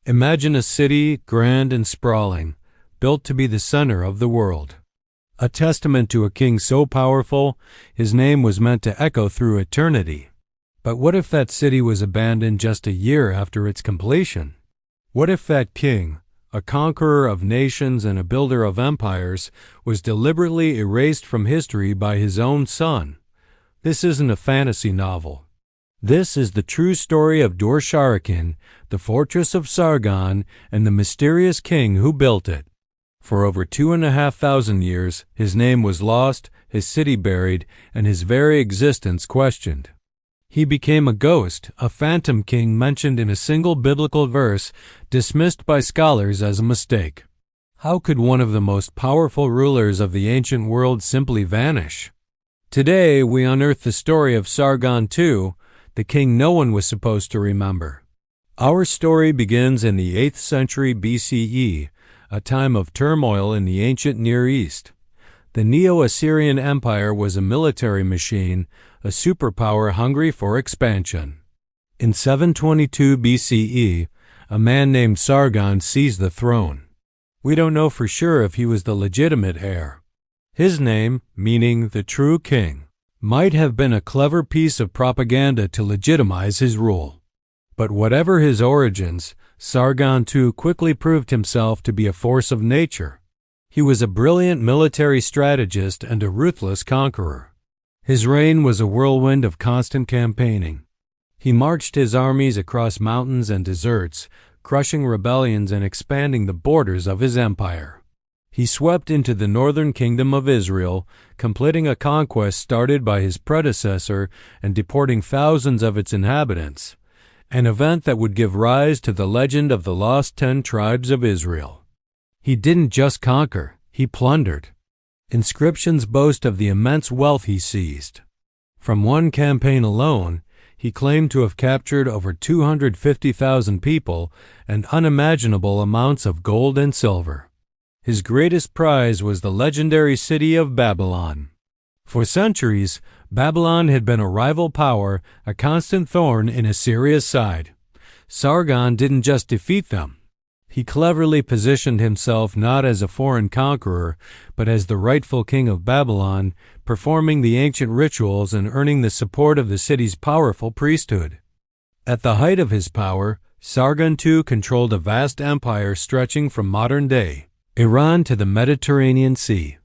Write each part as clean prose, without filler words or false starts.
Imagine a city, grand and sprawling, built to be the center of the world. A testament to a king so powerful, his name was meant to echo through eternity. But what if that city was abandoned just a year after its completion? What if that king, a conqueror of nations and a builder of empires, was deliberately erased from history by his own son? This isn't a fantasy novel. This is the true story of Dur-Sharrukin, the fortress of Sargon, and the mysterious king who built it. For over 2,500 years, his name was lost, his city buried, and his very existence questioned. He became a ghost, a phantom king mentioned in a single biblical verse, dismissed by scholars as a mistake. How could one of the most powerful rulers of the ancient world simply vanish? Today, we unearth the story of Sargon II, the king no one was supposed to remember. Our story begins in the 8th century BCE, a time of turmoil in the ancient Near East. The Neo-Assyrian Empire was a military machine, a superpower hungry for expansion. In 722 BCE, a man named Sargon seized the throne. We don't know for sure if he was the legitimate heir. His name, meaning the true king, might have been a clever piece of propaganda to legitimize his rule. But whatever his origins, Sargon II quickly proved himself to be a force of nature. He was a brilliant military strategist and a ruthless conqueror. His reign was a whirlwind of constant campaigning. He marched his armies across mountains and deserts, crushing rebellions and expanding the borders of his empire. He swept into the northern kingdom of Israel, completing a conquest started by his predecessor and deporting thousands of its inhabitants, an event that would give rise to the legend of the Lost 10 Tribes of Israel. He didn't just conquer, he plundered. Inscriptions boast of the immense wealth he seized. From one campaign alone, he claimed to have captured over 250,000 people and unimaginable amounts of gold and silver. His greatest prize was the legendary city of Babylon. For centuries, Babylon had been a rival power, a constant thorn in Assyria's side. Sargon didn't just defeat them. He cleverly positioned himself not as a foreign conqueror, but as the rightful king of Babylon, performing the ancient rituals and earning the support of the city's powerful priesthood. At the height of his power, Sargon II controlled a vast empire stretching from modern-day Iran to the Mediterranean Sea.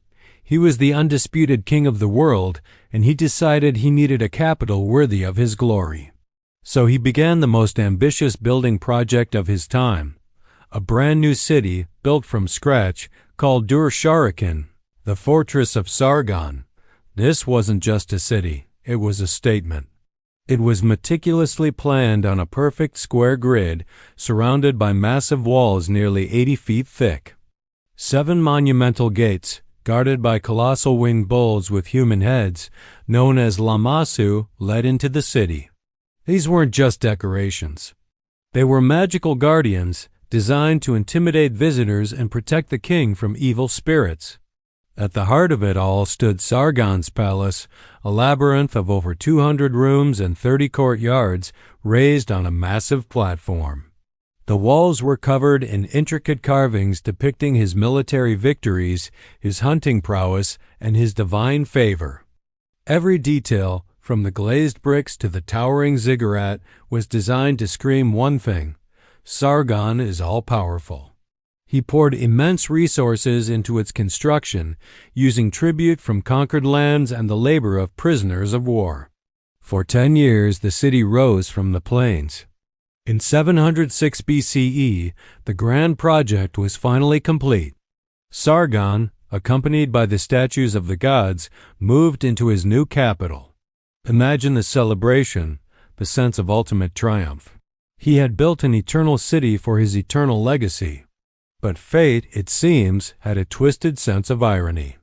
He was the undisputed king of the world, and he decided he needed a capital worthy of his glory. So he began the most ambitious building project of his time, a brand new city built from scratch called Dur-Sharrukin, the fortress of Sargon. This wasn't just a city, it was a statement. It was meticulously planned on a perfect square grid, surrounded by massive walls nearly 80 feet thick. 7 monumental gates, guarded by colossal winged bulls with human heads, known as Lamassu, led into the city. These weren't just decorations. They were magical guardians, designed to intimidate visitors and protect the king from evil spirits. At the heart of it all stood Sargon's palace, a labyrinth of over 200 rooms and 30 courtyards raised on a massive platform. The walls were covered in intricate carvings depicting his military victories, his hunting prowess, and his divine favor. Every detail, from the glazed bricks to the towering ziggurat, was designed to scream one thing: Sargon is all-powerful. He poured immense resources into its construction, using tribute from conquered lands and the labor of prisoners of war. For 10 years, the city rose from the plains. In 706 BCE, the grand project was finally complete. Sargon, accompanied by the statues of the gods, moved into his new capital. Imagine the celebration, the sense of ultimate triumph. He had built an eternal city for his eternal legacy. But fate, it seems, had a twisted sense of irony.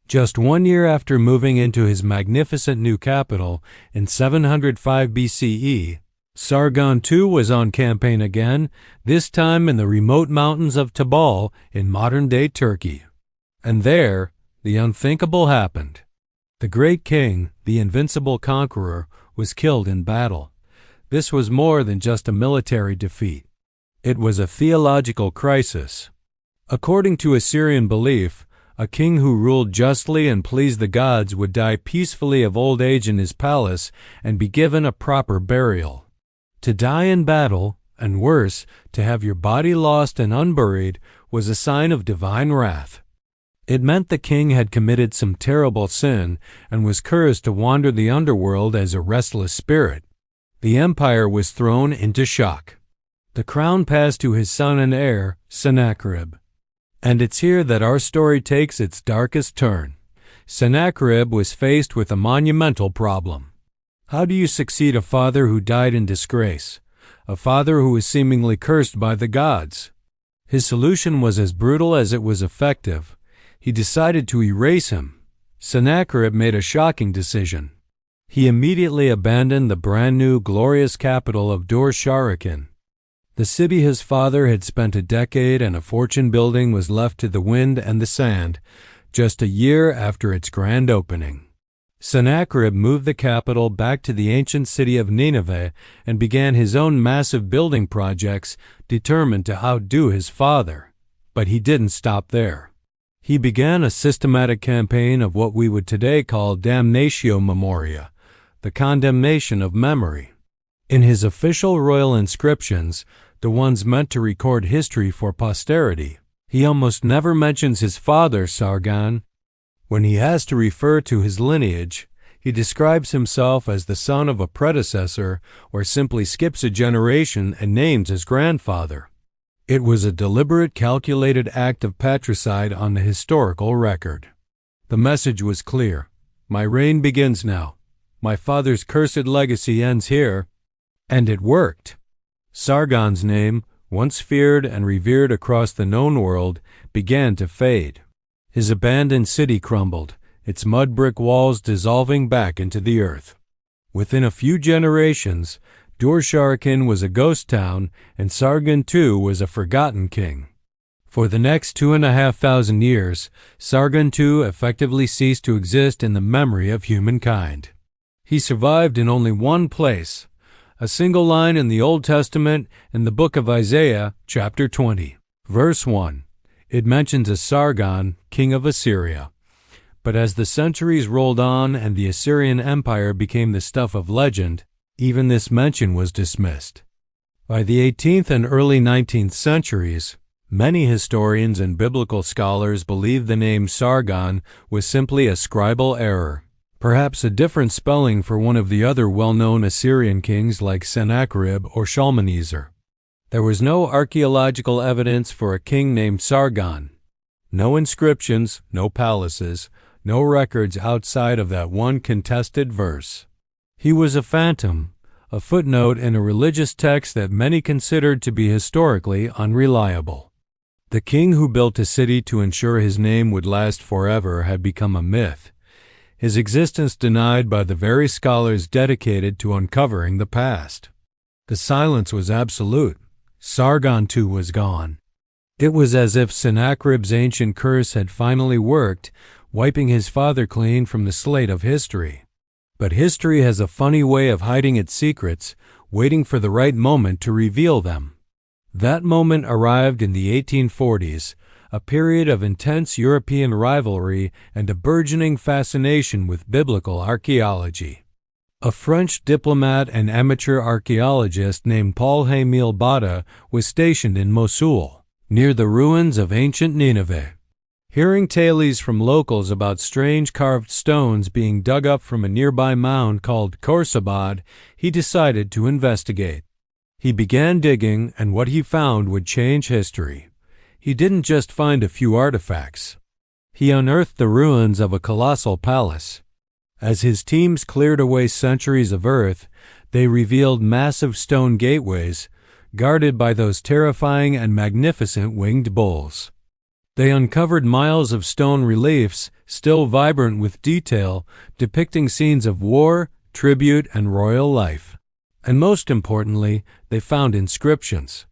Just 1 year after moving into his magnificent new capital, in 705 BCE, Sargon II was on campaign again, this time in the remote mountains of Tabal in modern-day Turkey. And there, the unthinkable happened. The great king, the invincible conqueror, was killed in battle. This was more than just a military defeat. It was a theological crisis. According to Assyrian belief, a king who ruled justly and pleased the gods would die peacefully of old age in his palace and be given a proper burial. To die in battle, and worse, to have your body lost and unburied, was a sign of divine wrath. It meant the king had committed some terrible sin and was cursed to wander the underworld as a restless spirit. The empire was thrown into shock. The crown passed to his son and heir, Sennacherib. And it's here that our story takes its darkest turn. Sennacherib was faced with a monumental problem. How do you succeed a father who died in disgrace? A father who was seemingly cursed by the gods? His solution was as brutal as it was effective. He decided to erase him. Sennacherib made a shocking decision. He immediately abandoned the brand new glorious capital of Dur-Sharrukin. The city his father had spent a decade and a fortune building was left to the wind and the sand just a year after its grand opening. Sennacherib moved the capital back to the ancient city of Nineveh and began his own massive building projects, determined to outdo his father. But he didn't stop there. He began a systematic campaign of what we would today call damnatio memoria, the condemnation of memory. In his official royal inscriptions, the ones meant to record history for posterity, he almost never mentions his father, Sargon. When he has to refer to his lineage, he describes himself as the son of a predecessor or simply skips a generation and names his grandfather. It was a deliberate, calculated act of patricide on the historical record. The message was clear. My reign begins now. My father's cursed legacy ends here. And it worked. Sargon's name, once feared and revered across the known world, began to fade. His abandoned city crumbled, its mud brick walls dissolving back into the earth. Within a few generations, Dur-Sharrukin was a ghost town, and Sargon II was a forgotten king. For the next 2,500 years, Sargon II effectively ceased to exist in the memory of humankind. He survived in only one place, a single line in the Old Testament in the book of Isaiah, chapter 20, verse 1. It mentions a Sargon, king of Assyria. But as the centuries rolled on and the Assyrian Empire became the stuff of legend, even this mention was dismissed. By the 18th and early 19th centuries, many historians and biblical scholars believed the name Sargon was simply a scribal error, perhaps a different spelling for one of the other well-known Assyrian kings like Sennacherib or Shalmaneser. There was no archaeological evidence for a king named Sargon. No inscriptions, no palaces, no records outside of that one contested verse. He was a phantom, a footnote in a religious text that many considered to be historically unreliable. The king who built a city to ensure his name would last forever had become a myth, his existence denied by the very scholars dedicated to uncovering the past. The silence was absolute. Sargon too was gone. It was as if Sennacherib's ancient curse had finally worked, wiping his father clean from the slate of history. But history has a funny way of hiding its secrets, waiting for the right moment to reveal them. That moment arrived in the 1840s, a period of intense European rivalry and a burgeoning fascination with biblical archaeology. A French diplomat and amateur archaeologist named Paul-Émile Botta was stationed in Mosul, near the ruins of ancient Nineveh. Hearing tales from locals about strange carved stones being dug up from a nearby mound called Khorsabad, he decided to investigate. He began digging, and what he found would change history. He didn't just find a few artifacts. He unearthed the ruins of a colossal palace. As his teams cleared away centuries of earth, they revealed massive stone gateways, guarded by those terrifying and magnificent winged bulls. They uncovered miles of stone reliefs, still vibrant with detail, depicting scenes of war, tribute, and royal life. And most importantly, they found inscriptions.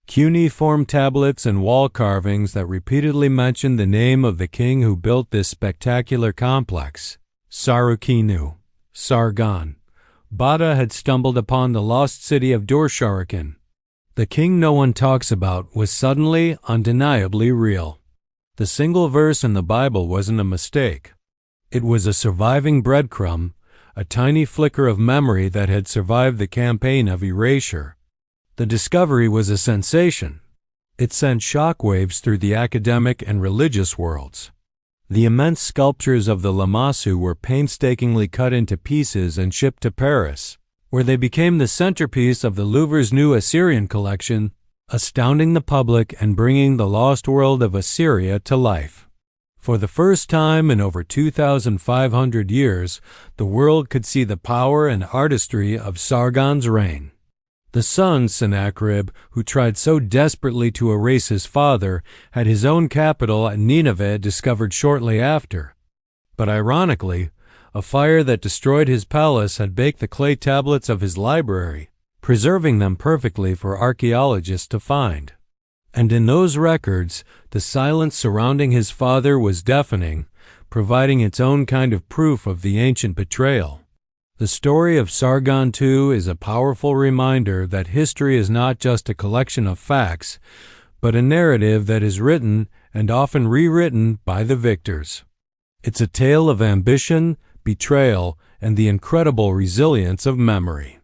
Cuneiform tablets and wall carvings that repeatedly mentioned the name of the king who built this spectacular complex, Sarukinu, Sargon. Botta had stumbled upon the lost city of Dur-Sharrukin. The king no one talks about was suddenly, undeniably real. The single verse in the Bible wasn't a mistake. It was a surviving breadcrumb, a tiny flicker of memory that had survived the campaign of erasure. The discovery was a sensation. It sent shockwaves through the academic and religious worlds. The immense sculptures of the Lamassu were painstakingly cut into pieces and shipped to Paris, where they became the centerpiece of the Louvre's new Assyrian collection, astounding the public and bringing the lost world of Assyria to life. For the first time in over 2,500 years, the world could see the power and artistry of Sargon's reign. The son, Sennacherib, who tried so desperately to erase his father, had his own capital at Nineveh discovered shortly after. But ironically, a fire that destroyed his palace had baked the clay tablets of his library, preserving them perfectly for archaeologists to find. And in those records, the silence surrounding his father was deafening, providing its own kind of proof of the ancient betrayal. The story of Sargon II is a powerful reminder that history is not just a collection of facts, but a narrative that is written and often rewritten by the victors. It's a tale of ambition, betrayal, and the incredible resilience of memory.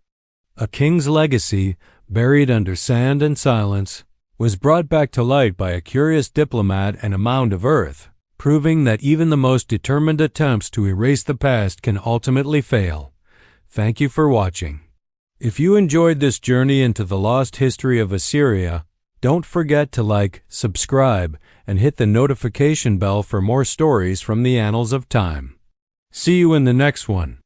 A king's legacy, buried under sand and silence, was brought back to light by a curious diplomat and a mound of earth, proving that even the most determined attempts to erase the past can ultimately fail. Thank you for watching. If you enjoyed this journey into the lost history of Assyria, don't forget to like, subscribe, and hit the notification bell for more stories from the annals of time. See you in the next one.